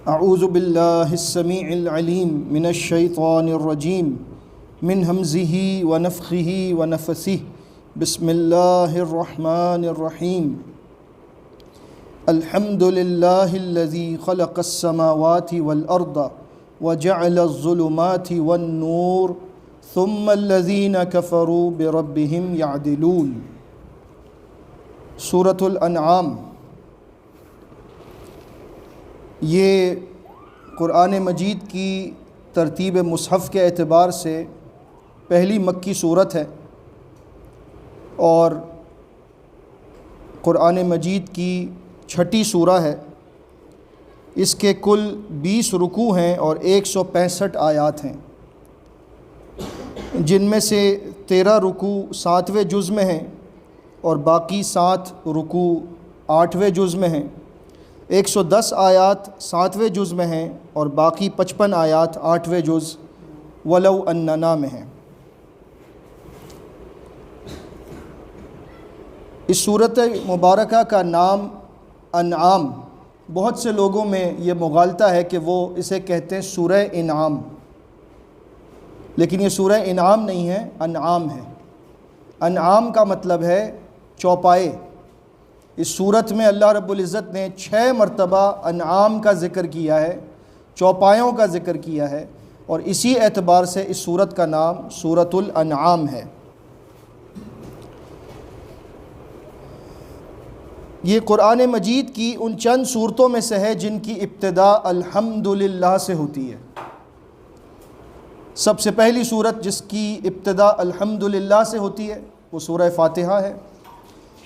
اعوذ باللہ السمیع العلیم من الشیطان الرجیم من ہمزہ ونفخہ ونفثہ بسم اللہ الرحمن الرحیم الحمد للہ الذی خلق السماوات والارض وجعل الظلمات والنور ثم الذین کفروا بربہم یعدلون۔ سورۃ الانعام یہ قرآن مجید کی ترتیب مصحف کے اعتبار سے پہلی مکی صورت ہے اور قرآن مجید کی چھٹی سورہ ہے۔ اس کے کل 20 رکوع ہیں اور 165 آیات ہیں، جن میں سے 13 رکوع 7ویں جز میں ہیں اور باقی 7 رکوع 8ویں جز میں ہیں۔ 110 آیات 7ویں جز میں ہیں اور باقی 55 آیات 8ویں جز ولو اننا میں ہیں۔ اس صورت مبارکہ کا نام انعام بہت سے لوگوں میں یہ مغالطہ ہے کہ وہ اسے کہتے ہیں سورہ انعام، لیکن یہ سورہ انعام نہیں ہے، انعام ہے۔ انعام کا مطلب ہے چوپائے۔ اس صورت میں اللہ رب العزت نے 6 مرتبہ انعام کا ذکر کیا ہے، چوپایوں کا ذکر کیا ہے، اور اسی اعتبار سے اس صورت کا نام سورۃ الانعام ہے۔ یہ قرآن مجید کی ان چند صورتوں میں سے ہے جن کی ابتدا الحمدللہ سے ہوتی ہے۔ سب سے پہلی صورت جس کی ابتدا الحمدللہ سے ہوتی ہے وہ سورہ فاتحہ ہے۔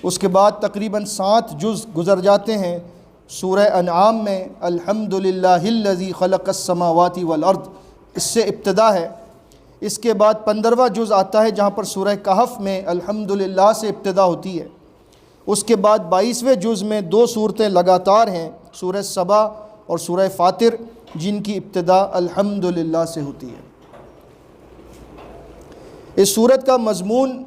اس کے بعد تقریباً 7 جز گزر جاتے ہیں سورہ انعام میں، الحمدللہ الذی خلق السماوات والارض، اس سے ابتدا ہے۔ اس کے بعد 15واں جز آتا ہے جہاں پر سورہ کہف میں الحمدللہ سے ابتدا ہوتی ہے۔ اس کے بعد 22ویں جز میں 2 صورتیں لگاتار ہیں، سورہ سبا اور سورہ فاطر، جن کی ابتدا الحمدللہ سے ہوتی ہے۔ اس صورت کا مضمون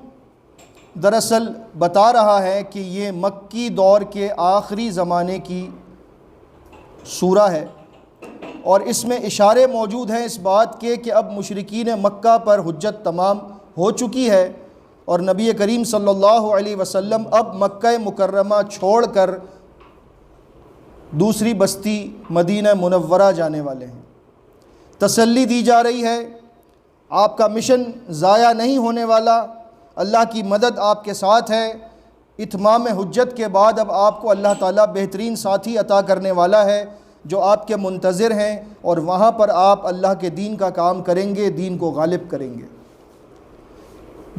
دراصل بتا رہا ہے کہ یہ مکی دور کے آخری زمانے کی سورہ ہے، اور اس میں اشارے موجود ہیں اس بات کے کہ اب مشرکین مکہ پر حجت تمام ہو چکی ہے اور نبی کریم صلی اللہ علیہ وسلم اب مکہ مکرمہ چھوڑ کر دوسری بستی مدینہ منورہ جانے والے ہیں۔ تسلی دی جا رہی ہے، آپ کا مشن ضائع نہیں ہونے والا، اللہ کی مدد آپ کے ساتھ ہے۔ اتمام حجت کے بعد اب آپ کو اللہ تعالیٰ بہترین ساتھی عطا کرنے والا ہے جو آپ کے منتظر ہیں، اور وہاں پر آپ اللہ کے دین کا کام کریں گے، دین کو غالب کریں گے۔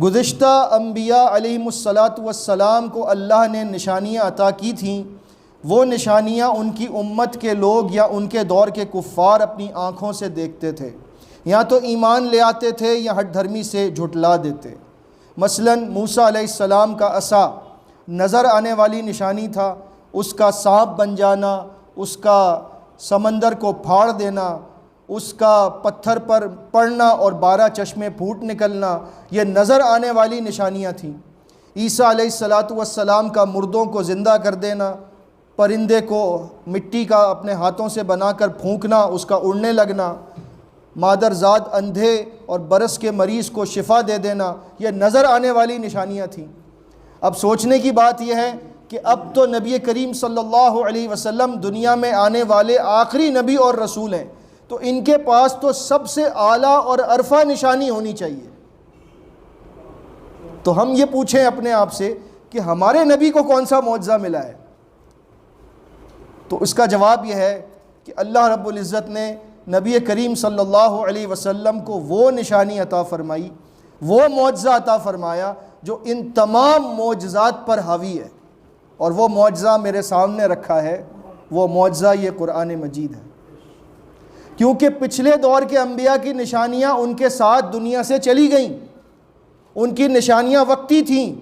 گزشتہ انبیاء علیہم الصلاۃ والسلام کو اللہ نے نشانیاں عطا کی تھیں، وہ نشانیاں ان کی امت کے لوگ یا ان کے دور کے کفار اپنی آنکھوں سے دیکھتے تھے، یا تو ایمان لے آتے تھے یا ہٹ دھرمی سے جھٹلا دیتے۔ مثلاً موسیٰ علیہ السلام کا عصا نظر آنے والی نشانی تھا، اس کا سانپ بن جانا، اس کا سمندر کو پھاڑ دینا، اس کا پتھر پر پڑنا اور 12 چشمے پھوٹ نکلنا، یہ نظر آنے والی نشانیاں تھیں۔ عیسیٰ علیہ السلام کا مردوں کو زندہ کر دینا، پرندے کو مٹی کا اپنے ہاتھوں سے بنا کر پھونکنا، اس کا اڑنے لگنا، مادرزاد اندھے اور برس کے مریض کو شفا دے دینا، یہ نظر آنے والی نشانیاں تھیں۔ اب سوچنے کی بات یہ ہے کہ اب تو نبی کریم صلی اللہ علیہ وسلم دنیا میں آنے والے آخری نبی اور رسول ہیں، تو ان کے پاس تو سب سے اعلیٰ اور عرفہ نشانی ہونی چاہیے۔ تو ہم یہ پوچھیں اپنے آپ سے کہ ہمارے نبی کو کون سا معجزہ ملا ہے؟ تو اس کا جواب یہ ہے کہ اللہ رب العزت نے نبی کریم صلی اللہ علیہ وسلم کو وہ نشانی عطا فرمائی، وہ معجزہ عطا فرمایا جو ان تمام معجزات پر حاوی ہے، اور وہ معجزہ میرے سامنے رکھا ہے، وہ معجزہ یہ قرآن مجید ہے۔ کیونکہ پچھلے دور کے انبیاء کی نشانیاں ان کے ساتھ دنیا سے چلی گئیں، ان کی نشانیاں وقتی تھیں۔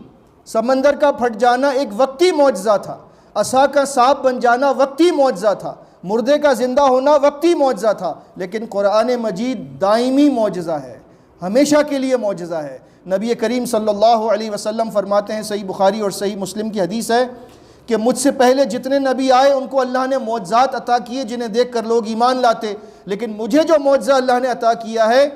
سمندر کا پھٹ جانا ایک وقتی معجزہ تھا، عصا کا سانپ بن جانا وقتی معجزہ تھا، مردے کا زندہ ہونا وقتی معجزہ تھا، لیکن قرآن مجید دائمی معجزہ ہے، ہمیشہ کے لیے معجزہ ہے۔ نبی کریم صلی اللہ علیہ وسلم فرماتے ہیں، صحیح بخاری اور صحیح مسلم کی حدیث ہے کہ مجھ سے پہلے جتنے نبی آئے ان کو اللہ نے معجزات عطا کیے جنہیں دیکھ کر لوگ ایمان لاتے، لیکن مجھے جو معجزہ اللہ نے عطا کیا ہے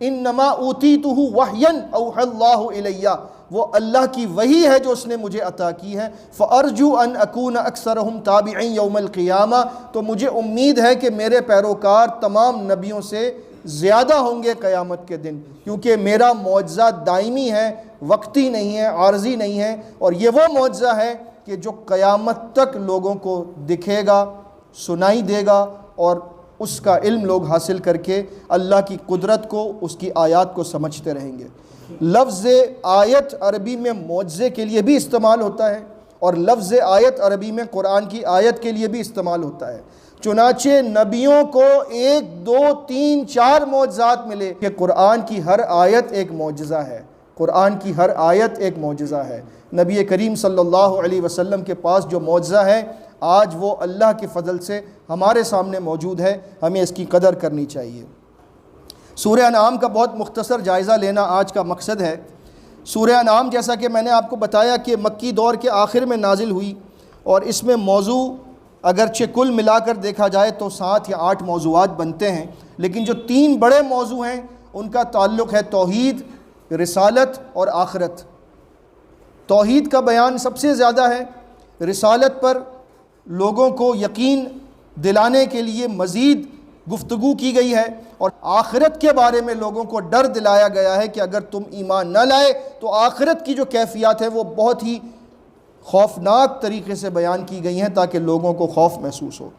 انما اوتیتہ وحیا اوحی اللہ الیہ، وہ اللہ کی وحی ہے جو اس نے مجھے عطا کی ہے۔ فارجو ان اکون اکثرہم تابعین یوم القیامہ، تو مجھے امید ہے کہ میرے پیروکار تمام نبیوں سے زیادہ ہوں گے قیامت کے دن، کیونکہ میرا معجزہ دائمی ہے، وقتی نہیں ہے، عارضی نہیں ہے، اور یہ وہ معجزہ ہے کہ جو قیامت تک لوگوں کو دکھے گا، سنائی دے گا، اور اس کا علم لوگ حاصل کر کے اللہ کی قدرت کو، اس کی آیات کو سمجھتے رہیں گے۔ لفظ آیت عربی میں معجزے کے لیے بھی استعمال ہوتا ہے، اور لفظ آیت عربی میں قرآن کی آیت کے لیے بھی استعمال ہوتا ہے۔ چنانچہ نبیوں کو 1 2 3 4 معجزات ملے کہ قرآن کی ہر آیت ایک معجزہ ہے، قرآن کی ہر آیت ایک معجزہ ہے۔ نبی کریم صلی اللہ علیہ وسلم کے پاس جو معجزہ ہے آج وہ اللہ کے فضل سے ہمارے سامنے موجود ہے، ہمیں اس کی قدر کرنی چاہیے۔ سورہ انعام کا بہت مختصر جائزہ لینا آج کا مقصد ہے۔ سورہ انعام جیسا کہ میں نے آپ کو بتایا کہ مکی دور کے آخر میں نازل ہوئی، اور اس میں موضوع اگرچہ کل ملا کر دیکھا جائے تو 7 یا 8 موضوعات بنتے ہیں، لیکن جو 3 بڑے موضوع ہیں ان کا تعلق ہے توحید، رسالت اور آخرت۔ توحید کا بیان سب سے زیادہ ہے، رسالت پر لوگوں کو یقین دلانے کے لیے مزید گفتگو کی گئی ہے، اور آخرت کے بارے میں لوگوں کو ڈر دلایا گیا ہے کہ اگر تم ایمان نہ لائے تو آخرت کی جو کیفیات ہے وہ بہت ہی خوفناک طریقے سے بیان کی گئی ہیں تاکہ لوگوں کو خوف محسوس ہو۔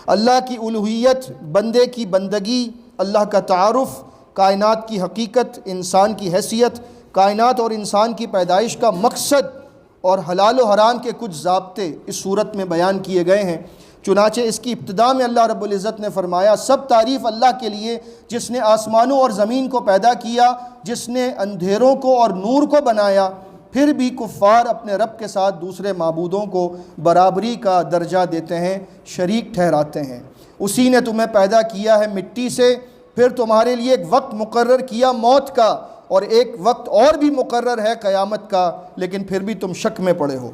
اللہ کی الوہیت، بندے کی بندگی، اللہ کا تعارف، کائنات کی حقیقت، انسان کی حیثیت، کائنات اور انسان کی پیدائش کا مقصد اور حلال و حرام کے کچھ ضابطے اس صورت میں بیان کیے گئے ہیں۔ چنانچہ اس کی ابتدا میں اللہ رب العزت نے فرمایا سب تعریف اللہ کے لیے جس نے آسمانوں اور زمین کو پیدا کیا، جس نے اندھیروں کو اور نور کو بنایا۔ پھر بھی کفار اپنے رب کے ساتھ دوسرے معبودوں کو برابری کا درجہ دیتے ہیں، شریک ٹھہراتے ہیں۔ اسی نے تمہیں پیدا کیا ہے مٹی سے، پھر تمہارے لیے ایک وقت مقرر کیا موت کا، اور ایک وقت اور بھی مقرر ہے قیامت کا، لیکن پھر بھی تم شک میں پڑے ہو۔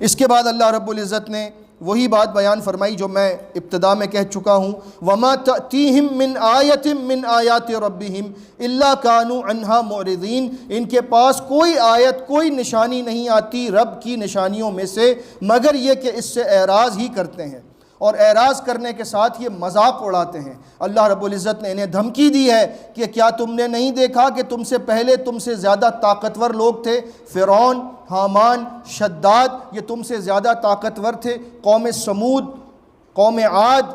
اس کے بعد اللہ رب العزت نے وہی بات بیان فرمائی جو میں ابتدا میں کہہ چکا ہوں، وَمَا تَأْتِيهِم مِّنْ آیَةٍ مِّنْ آیَاتِ رَبِّهِمْ إِلَّا كَانُوا عَنْهَا مُعْرِضِينَ، ان کے پاس کوئی آیت، کوئی نشانی نہیں آتی رب کی نشانیوں میں سے مگر یہ کہ اس سے اعراض ہی کرتے ہیں، اور اعراض کرنے کے ساتھ یہ مذاق اڑاتے ہیں۔ اللہ رب العزت نے انہیں دھمکی دی ہے کہ کیا تم نے نہیں دیکھا کہ تم سے پہلے تم سے زیادہ طاقتور لوگ تھے، فرعون، حامان، شداد، یہ تم سے زیادہ طاقتور تھے، قوم سمود، قوم عاد،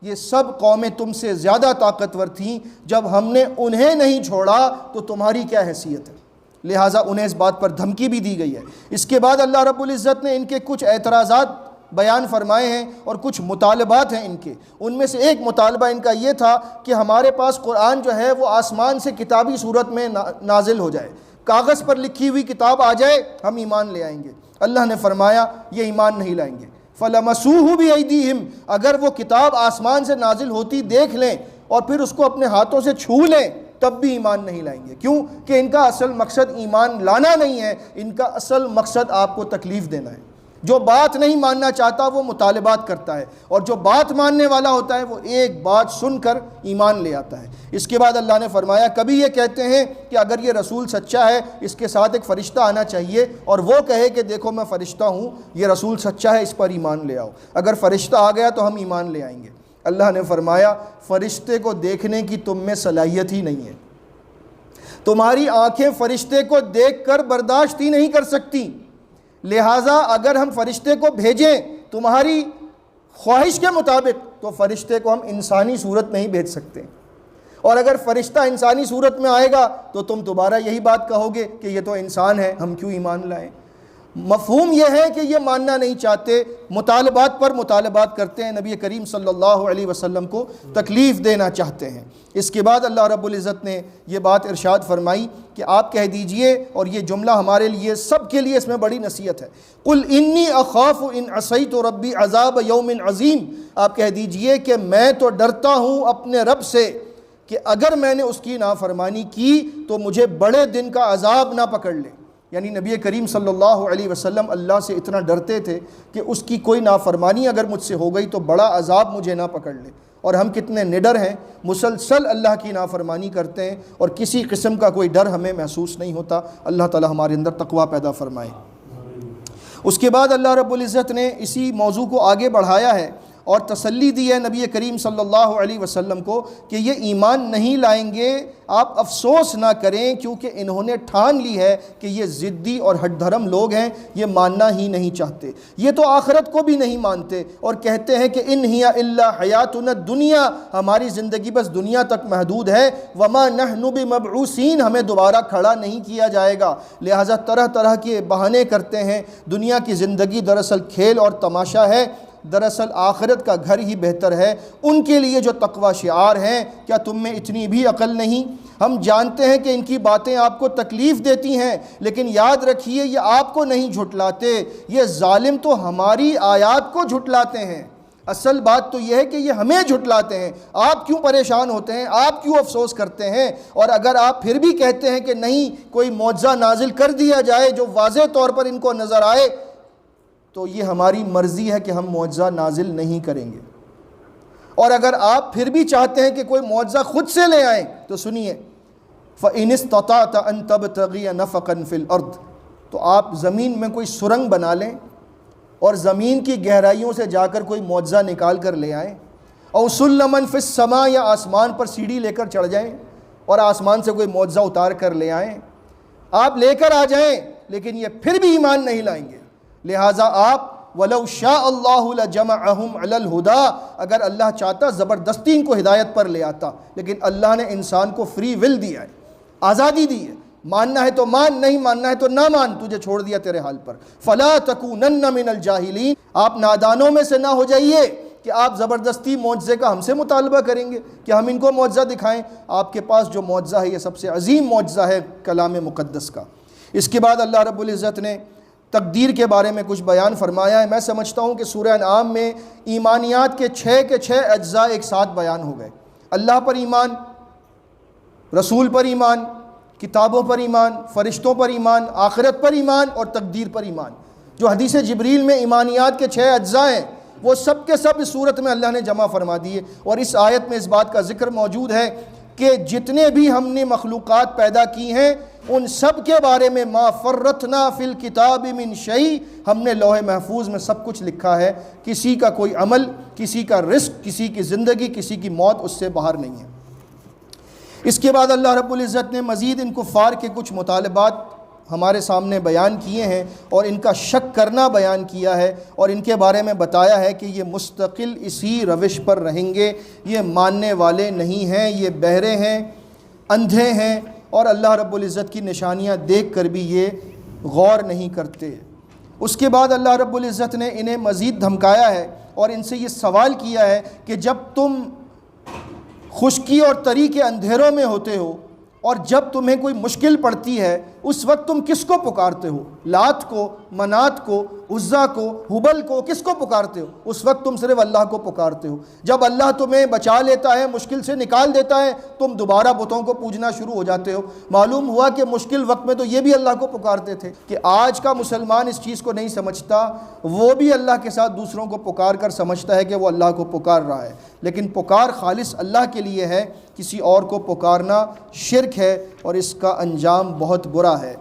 یہ سب قومیں تم سے زیادہ طاقتور تھیں، جب ہم نے انہیں نہیں چھوڑا تو تمہاری کیا حیثیت ہے؟ لہٰذا انہیں اس بات پر دھمکی بھی دی گئی ہے۔ اس کے بعد اللہ رب العزت نے ان کے کچھ اعتراضات بیان فرمائے ہیں اور کچھ مطالبات ہیں ان کے۔ ان میں سے ایک مطالبہ ان کا یہ تھا کہ ہمارے پاس قرآن جو ہے وہ آسمان سے کتابی صورت میں نازل ہو جائے، کاغذ پر لکھی ہوئی کتاب آ جائے، ہم ایمان لے آئیں گے۔ اللہ نے فرمایا یہ ایمان نہیں لائیں گے۔ فَلَمَسُوهُ بِأَيْدِيهِمْ، اگر وہ کتاب آسمان سے نازل ہوتی دیکھ لیں اور پھر اس کو اپنے ہاتھوں سے چھو لیں تب بھی ایمان نہیں لائیں گے۔ کیوں؟ کہ ان کا اصل مقصد ایمان لانا نہیں ہے، ان کا اصل مقصد آپ کو تکلیف دینا ہے۔ جو بات نہیں ماننا چاہتا وہ مطالبات کرتا ہے، اور جو بات ماننے والا ہوتا ہے وہ ایک بات سن کر ایمان لے آتا ہے۔ اس کے بعد اللہ نے فرمایا کبھی یہ کہتے ہیں کہ اگر یہ رسول سچا ہے اس کے ساتھ ایک فرشتہ آنا چاہیے، اور وہ کہے کہ دیکھو میں فرشتہ ہوں، یہ رسول سچا ہے، اس پر ایمان لے آؤ۔ اگر فرشتہ آ گیا تو ہم ایمان لے آئیں گے۔ اللہ نے فرمایا فرشتے کو دیکھنے کی تم میں صلاحیت ہی نہیں ہے، تمہاری آنکھیں فرشتے کو دیکھ کر برداشت ہی نہیں کر سکتی، لہٰذا اگر ہم فرشتے کو بھیجیں تمہاری خواہش کے مطابق تو فرشتے کو ہم انسانی صورت نہیں بھیج سکتے، اور اگر فرشتہ انسانی صورت میں آئے گا تو تم دوبارہ یہی بات کہو گے کہ یہ تو انسان ہے، ہم کیوں ایمان لائیں۔ مفہوم یہ ہے کہ یہ ماننا نہیں چاہتے، مطالبات پر مطالبات کرتے ہیں، نبی کریم صلی اللہ علیہ وسلم کو تکلیف دینا چاہتے ہیں۔ اس کے بعد اللہ رب العزت نے یہ بات ارشاد فرمائی کہ آپ کہہ دیجئے، اور یہ جملہ ہمارے لیے سب کے لیے اس میں بڑی نصیحت ہے، قُلْ إِنِّي أَخَافُ إِنْ عَصَيْتُ رَبِّي عَذَابَ يَوْمٍ عَظِيمٍ، آپ کہہ دیجئے کہ میں تو ڈرتا ہوں اپنے رب سے کہ اگر میں نے اس کی نافرمانی کی تو مجھے بڑے دن کا عذاب نہ پکڑ لے۔ یعنی نبی کریم صلی اللہ علیہ وسلم اللہ سے اتنا ڈرتے تھے کہ اس کی کوئی نافرمانی اگر مجھ سے ہو گئی تو بڑا عذاب مجھے نہ پکڑ لے. اور ہم کتنے نڈر ہیں، مسلسل اللہ کی نافرمانی کرتے ہیں اور کسی قسم کا کوئی ڈر ہمیں محسوس نہیں ہوتا. اللہ تعالی ہمارے اندر تقوی پیدا فرمائے. اس کے بعد اللہ رب العزت نے اسی موضوع کو آگے بڑھایا ہے اور تسلی دی ہے نبی کریم صلی اللہ علیہ وسلم کو کہ یہ ایمان نہیں لائیں گے، آپ افسوس نہ کریں، کیونکہ انہوں نے ٹھان لی ہے کہ یہ ضدی اور ہٹ دھرم لوگ ہیں، یہ ماننا ہی نہیں چاہتے. یہ تو آخرت کو بھی نہیں مانتے اور کہتے ہیں کہ ان ہی الا حیاتنا الدنیا، ہماری زندگی بس دنیا تک محدود ہے، وما نحن بمبعوثین، ہمیں دوبارہ کھڑا نہیں کیا جائے گا. لہٰذا طرح طرح کے بہانے کرتے ہیں. دنیا کی زندگی دراصل کھیل اور تماشا ہے، دراصل آخرت کا گھر ہی بہتر ہے. ان کے لیے جو تقوی شعار ہیں، کیا تم میں اتنی بھی عقل نہیں؟ ہم جانتے ہیں کہ ان کی باتیں آپ کو تکلیف دیتی ہیں، لیکن یاد رکھیے یہ آپ کو نہیں جھٹلاتے، یہ ظالم تو ہماری آیات کو جھٹلاتے ہیں. اصل بات تو یہ ہے کہ یہ ہمیں جھٹلاتے ہیں. آپ کیوں پریشان ہوتے ہیں؟ آپ کیوں افسوس کرتے ہیں؟ اور اگر آپ پھر بھی کہتے ہیں کہ نہیں کوئی معجزہ نازل کر دیا جائے جو واضح طور پر ان کو نظر آئے، تو یہ ہماری مرضی ہے کہ ہم معجزہ نازل نہیں کریں گے. اور اگر آپ پھر بھی چاہتے ہیں کہ کوئی معجزہ خود سے لے آئیں تو سنیے، فَإِنِ اسْتَطَعْتَ أَن تَبْتَغِيَ نَفَقًا فِي الْأَرْضِ، تو آپ زمین میں کوئی سرنگ بنا لیں اور زمین کی گہرائیوں سے جا کر کوئی معجزہ نکال کر لے آئیں. اور سُلَّمًا فِي السَّمَاءِ، یا آسمان پر سیڑھی لے کر چڑھ جائیں اور آسمان سے کوئی معجزہ اتار کر لے آئیں. آپ لے کر آ جائیں، لیکن یہ پھر بھی ایمان نہیں لائیں گے. لہٰذا آپ وَلَوْ شَاءَ اللَّهُ لَجَمَعَهُمْ عَلَى الْهُدَىٰ، اگر اللہ چاہتا زبردستی ان کو ہدایت پر لے آتا، لیکن اللہ نے انسان کو فری ول دیا ہے، آزادی دی ہے. ماننا ہے تو مان، نہیں ماننا ہے تو نہ مان، تجھے چھوڑ دیا تیرے حال پر. فَلَا تَكُونَنَّ مِنَ الْجَاهِلِينَ، آپ نادانوں میں سے نہ ہو جائیے کہ آپ زبردستی معجزے کا ہم سے مطالبہ کریں گے کہ ہم ان کو معجزہ دکھائیں. آپ کے پاس جو معجزہ ہے یہ سب سے عظیم معجزہ ہے کلام مقدس کا. اس کے بعد اللہ رب العزت نے تقدیر کے بارے میں کچھ بیان فرمایا ہے. میں سمجھتا ہوں کہ سورہ انعام میں ایمانیات کے 6 کے 6 اجزاء ایک ساتھ بیان ہو گئے. اللہ پر ایمان، رسول پر ایمان، کتابوں پر ایمان، فرشتوں پر ایمان، آخرت پر ایمان اور تقدیر پر ایمان. جو حدیث جبریل میں ایمانیات کے 6 اجزاء ہیں وہ سب کے سب اس صورت میں اللہ نے جمع فرما دیے. اور اس آیت میں اس بات کا ذکر موجود ہے کہ جتنے بھی ہم نے مخلوقات پیدا کی ہیں ان سب کے بارے میں ما فرطنا فی الکتاب من شیء، ہم نے لوح محفوظ میں سب کچھ لکھا ہے. کسی کا کوئی عمل، کسی کا رزق، کسی کی زندگی، کسی کی موت اس سے باہر نہیں ہے. اس کے بعد اللہ رب العزت نے مزید ان کفار کے کچھ مطالبات ہمارے سامنے بیان کیے ہیں اور ان کا شک کرنا بیان کیا ہے اور ان کے بارے میں بتایا ہے کہ یہ مستقل اسی روش پر رہیں گے، یہ ماننے والے نہیں ہیں، یہ بہرے ہیں، اندھے ہیں اور اللہ رب العزت کی نشانیاں دیکھ کر بھی یہ غور نہیں کرتے. اس کے بعد اللہ رب العزت نے انہیں مزید دھمکایا ہے اور ان سے یہ سوال کیا ہے کہ جب تم خشکی اور تری کے اندھیروں میں ہوتے ہو اور جب تمہیں کوئی مشکل پڑتی ہے اس وقت تم کس کو پکارتے ہو؟ لات کو، منات کو، عزا کو، حبل کو، کس کو پکارتے ہو؟ اس وقت تم صرف اللہ کو پکارتے ہو. جب اللہ تمہیں بچا لیتا ہے، مشکل سے نکال دیتا ہے، تم دوبارہ بتوں کو پوجنا شروع ہو جاتے ہو. معلوم ہوا کہ مشکل وقت میں تو یہ بھی اللہ کو پکارتے تھے. کہ آج کا مسلمان اس چیز کو نہیں سمجھتا، وہ بھی اللہ کے ساتھ دوسروں کو پکار کر سمجھتا ہے کہ وہ اللہ کو پکار رہا ہے، لیکن پکار خالص اللہ کے لیے ہے. کسی اور کو پکارنا شرک ہے اور اس کا انجام بہت برا ہے.